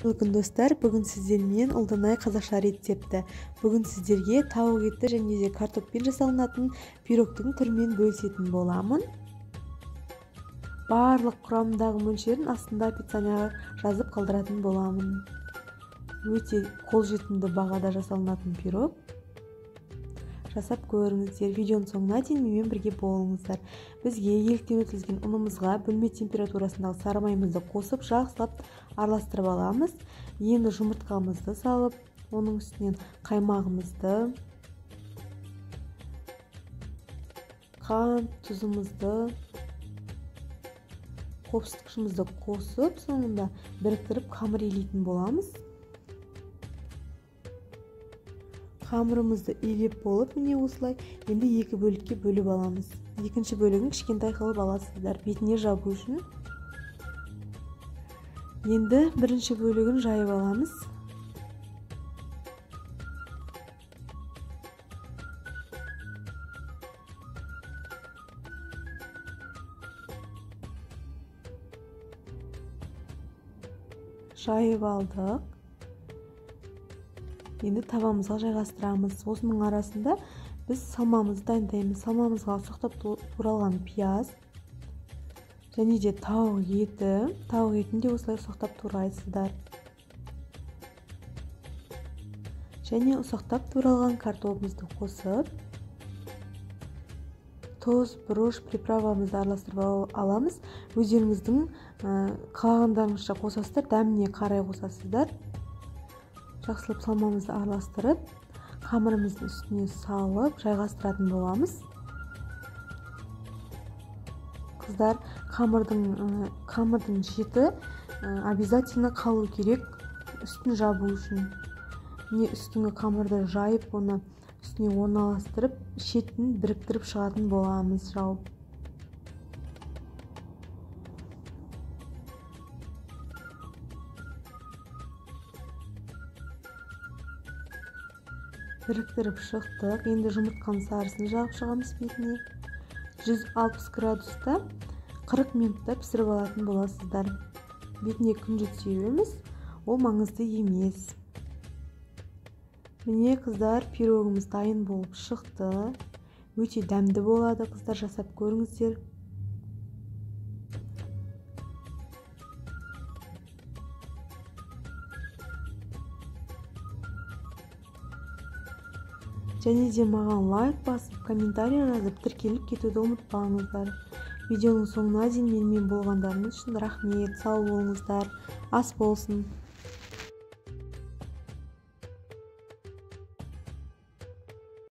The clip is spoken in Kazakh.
Бүгін достар, бүгін сіздермен ұлданай қазақша рецепті. Бүгін сіздерге тауық еті және де картоппен жасалынатын пирогтың түрімен бөлісетін боламын. Барлық құрамындағы мөлшерін астында описанияға жазып қалдыратын боламын. Өте қолжетімді бағада жасалынатын пирог. Жасап көріңіздер. Видеоның соңына дейін менімен бірге болыңыздар. Бізге еліктен өтілген ұнымызға бөлме температурасындағы сары майымызды қосып жақсылап араластырып аламыз. Енді жұмыртқамызды салып, оның үстінен қаймағымызды, қант, тұзымызды, қопсытқышымызды қосып, соңында біріктіріп қамыр илейтін боламыз. Қамырымызды илеп болып, міне осылай енді екі бөлікке бөліп аламыз. Екінші бөлігін кішкентай қылып аласыздар, бетіне жабу үшін. Енді бірінші бөлігін жайып аламыз. Жайып алдық. Енді табамызға жайғастырамыз. Осының арасында біз салмамызды дайындаймыз. Салмамызға ұсақтап туралған пияз және де тауық еті. Тауық етін де осылай ұсақтап турайсыздар. Және ұсақтап туралған картопымызды қосып, тұз, бұрыш, приправамызды араластырып аламыз. Өздеріңіздің қалағандарыңызша қосасыздар, дәміне қарай қосасыздар. Жақсылап салмамызды араластырып, қамырымыздың үстіне салып, жайғастыратын боламыз. Қыздар, қамырдың шеті обязательно қалу керек, үстін жабу үшін. Міне үстіңгі қамырды жайып, оны үстіне орналастырып, шетін біріктіріп шығатын боламыз жауып. Біріктіріп шықтық. Енді жұмыртқаның сарысын жағып шығамыз бетіне. 160 градуста 40 минутта пісіріп алатын боласыздар. Бетіне күнжіт сеуеміз, ол маңызды емес. Міне қыздар, пирогымыз дайын болып шықты. Өте дәмді болады, қыздар, жасап көріңіздер. Және де маған лайк басып, комментарий жазып, тіркеліп кетуді ұмытпаңыздар. Видеоның соңына дейін менімен болғандарыңыз үшін рахмет. Сау болыңыздар. Ас болсын.